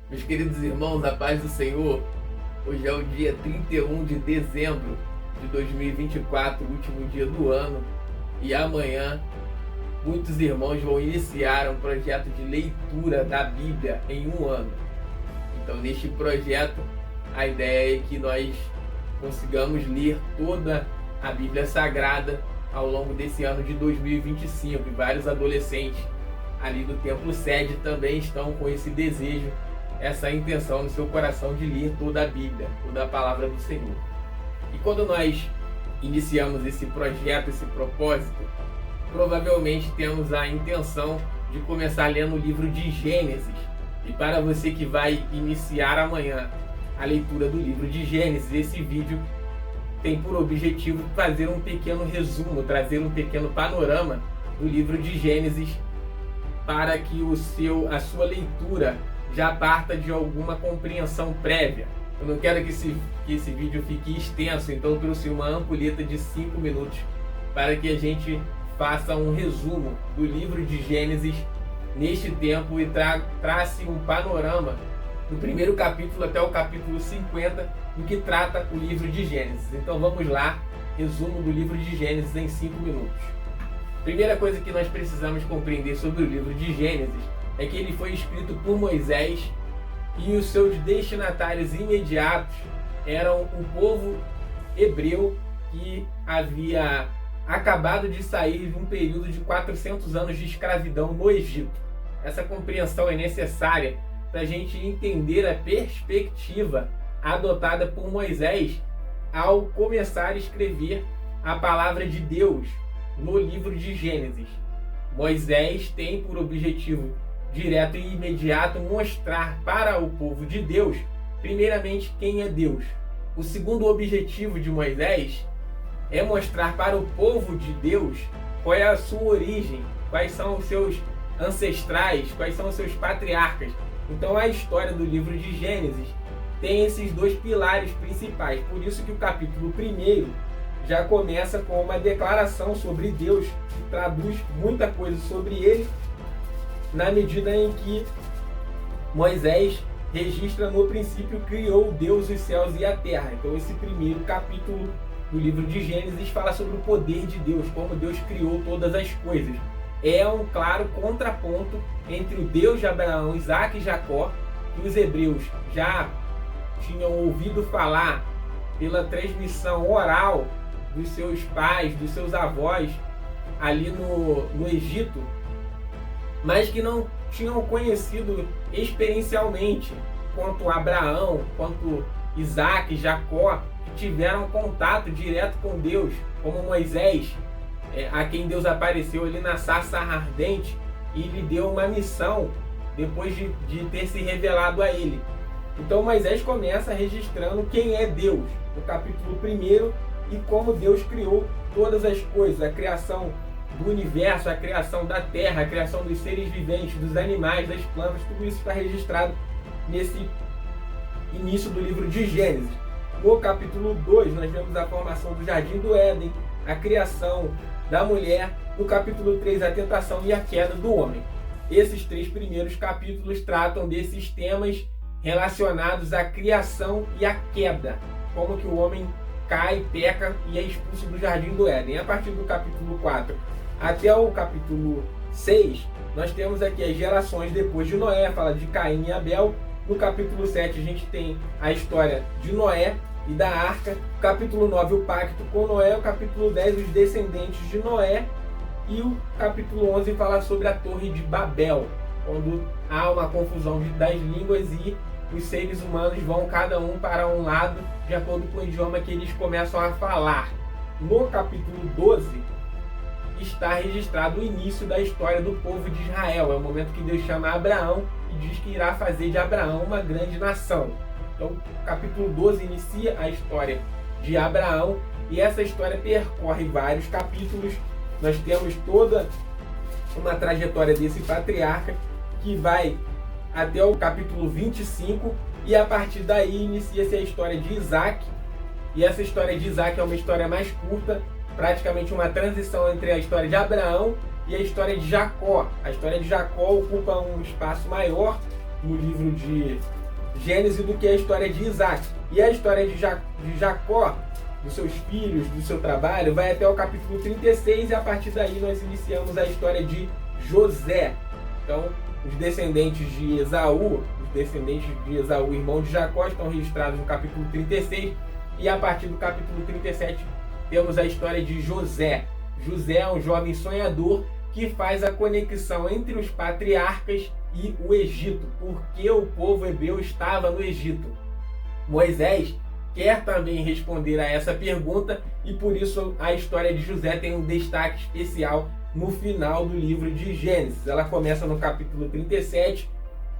Meus queridos irmãos, a paz do Senhor. Hoje é o dia 31 de dezembro de 2024, o último dia do ano. E amanhã, muitos irmãos vão iniciar um projeto de leitura da Bíblia em um ano. Então, neste projeto, a ideia é que nós consigamos ler toda a Bíblia Sagrada ao longo desse ano de 2025. E vários adolescentes ali do Templo Sede também estão com esse desejo, essa intenção no seu coração de ler toda a Bíblia, toda a palavra do Senhor. E quando nós iniciamos esse projeto, esse propósito, provavelmente temos a intenção de começar lendo o livro de Gênesis. E para você que vai iniciar amanhã a leitura do livro de Gênesis, esse vídeo tem por objetivo fazer um pequeno resumo, trazer um pequeno panorama do livro de Gênesis, para que a sua leitura já parta de alguma compreensão prévia. Eu não quero que esse vídeo fique extenso, então eu trouxe uma ampulheta de 5 minutos para que a gente faça um resumo do livro de Gênesis neste tempo e trace um panorama do primeiro capítulo até o capítulo 50, do que trata o livro de Gênesis. Então vamos lá, resumo do livro de Gênesis em 5 minutos. Primeira coisa que nós precisamos compreender sobre o livro de Gênesis é que ele foi escrito por Moisés e os seus destinatários imediatos eram o povo hebreu que havia acabado de sair de um período de 400 anos de escravidão no Egito. Essa compreensão é necessária para a gente entender a perspectiva adotada por Moisés ao começar a escrever a palavra de Deus no livro de Gênesis. Moisés tem por objetivo direto e imediato mostrar para o povo de Deus, primeiramente, quem é Deus. O segundo objetivo de Moisés é mostrar para o povo de Deus qual é a sua origem, quais são os seus ancestrais, quais são os seus patriarcas. Então a história do livro de Gênesis tem esses dois pilares principais. Por isso que o capítulo 1 já começa com uma declaração sobre Deus, que traduz muita coisa sobre ele, na medida em que Moisés registra: no princípio criou Deus os céus e a terra. Então esse primeiro capítulo do livro de Gênesis fala sobre o poder de Deus, como Deus criou todas as coisas. É um claro contraponto entre o Deus de Abraão, Isaac e Jacó, que os hebreus já tinham ouvido falar pela transmissão oral dos seus pais, dos seus avós ali no Egito, mas que não tinham conhecido experiencialmente, quanto Abraão, quanto Isaac, Jacó, que tiveram contato direto com Deus, como Moisés, a quem Deus apareceu ali na sarça ardente e lhe deu uma missão depois de ter se revelado a ele. Então Moisés começa registrando quem é Deus, no capítulo 1, e como Deus criou todas as coisas, a criação do universo, a criação da terra, a criação dos seres viventes, dos animais, das plantas. Tudo isso está registrado nesse início do livro de Gênesis. No capítulo 2 nós vemos a formação do Jardim do Éden, a criação da mulher. No capítulo 3 a tentação e a queda do homem. Esses 3 primeiros capítulos tratam desses temas relacionados à criação e à queda, como que o homem cai, peca e é expulso do Jardim do Éden. A partir do capítulo 4 até o capítulo 6, nós temos aqui as gerações depois de Noé, fala de Caim e Abel. No capítulo 7 a gente tem a história de Noé e da arca. O capítulo 9, o pacto com Noé. O capítulo 10, os descendentes de Noé. E o capítulo 11 fala sobre a Torre de Babel, quando há uma confusão das línguas e os seres humanos vão cada um para um lado de acordo com o idioma que eles começam a falar. No capítulo 12 está registrado o início da história do povo de Israel. É o momento que Deus chama Abraão e diz que irá fazer de Abraão uma grande nação. Então o capítulo 12 inicia a história de Abraão e essa história percorre vários capítulos. Nós temos toda uma trajetória desse patriarca que vai até o capítulo 25 e a partir daí inicia-se a história de Isaac. E essa história de Isaac é uma história mais curta, praticamente uma transição entre a história de Abraão e a história de Jacó. A história de Jacó ocupa um espaço maior no livro Gênesis do que a história de Isaac. E a história de Jacó, dos seus filhos, do seu trabalho, vai até o capítulo 36 e a partir daí nós iniciamos a história de José. Então, os descendentes de Esaú, irmão de Jacó, estão registrados no capítulo 36 e a partir do capítulo 37 temos a história de José. José é um jovem sonhador que faz a conexão entre os patriarcas e o Egito, porque o povo hebreu estava no Egito. Moisés quer também responder a essa pergunta e por isso a história de José tem um destaque especial no final do livro de Gênesis. Ela começa no capítulo 37,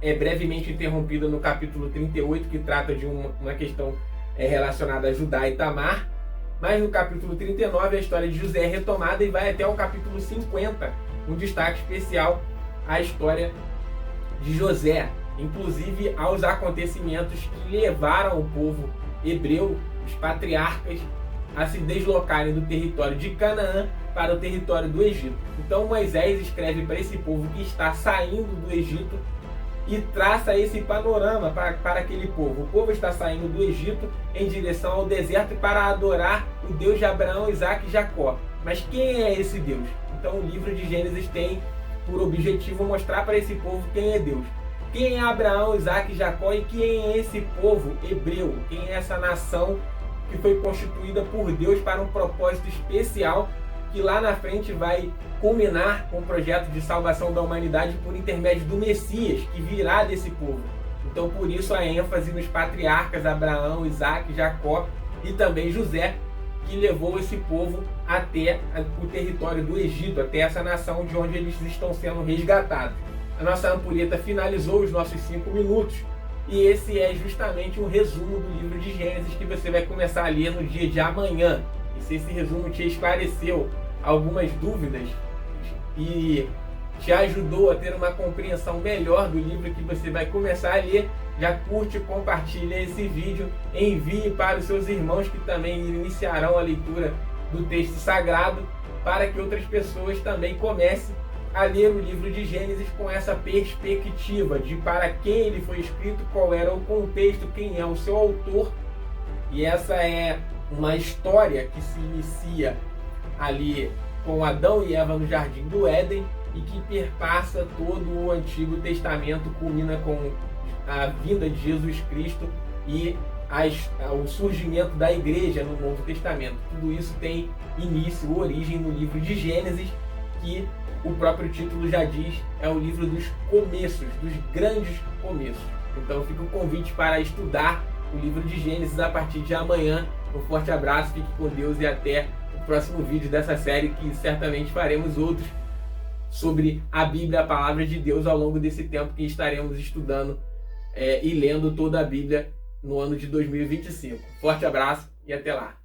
é brevemente interrompida no capítulo 38, que trata de uma questão relacionada a Judá e Tamar, mas no capítulo 39 a história de José é retomada e vai até o capítulo 50, um destaque especial à história de José, inclusive aos acontecimentos que levaram o povo hebreu, os patriarcas, a se deslocarem do território de Canaã para o território do Egito. Então Moisés escreve para esse povo que está saindo do Egito e traça esse panorama para aquele povo. O povo está saindo do Egito em direção ao deserto para adorar o Deus de Abraão, Isaac e Jacó. Mas quem é esse Deus? Então o livro de Gênesis tem por objetivo mostrar para esse povo quem é Deus. Quem é Abraão, Isaac e Jacó e quem é esse povo hebreu? Quem é essa nação que foi constituída por Deus para um propósito especial que lá na frente vai culminar com o projeto de salvação da humanidade por intermédio do Messias, que virá desse povo. Então por isso a ênfase nos patriarcas Abraão, Isaac, Jacó e também José, que levou esse povo até o território do Egito, até essa nação de onde eles estão sendo resgatados. A nossa ampulheta finalizou os nossos 5 minutos e esse é justamente um resumo do livro de Gênesis que você vai começar a ler no dia de amanhã. E se esse resumo te esclareceu algumas dúvidas e te ajudou a ter uma compreensão melhor do livro que você vai começar a ler, já curte, compartilha esse vídeo, envie para os seus irmãos que também iniciarão a leitura do texto sagrado, para que outras pessoas também comecem a ler o livro de Gênesis com essa perspectiva de para quem ele foi escrito, qual era o contexto, quem é o seu autor. E essa é uma história que se inicia ali com Adão e Eva no Jardim do Éden e que perpassa todo o Antigo Testamento, culmina com a vinda de Jesus Cristo e o surgimento da igreja no Novo Testamento. Tudo isso tem início, origem no livro de Gênesis, que o próprio título já diz, é o livro dos começos, dos grandes começos. Então fica o convite para estudar o livro de Gênesis a partir de amanhã. Um forte abraço, fique com Deus e até o próximo vídeo dessa série, que certamente faremos outros sobre a Bíblia, a Palavra de Deus, ao longo desse tempo que estaremos estudando e lendo toda a Bíblia no ano de 2025. Forte abraço e até lá!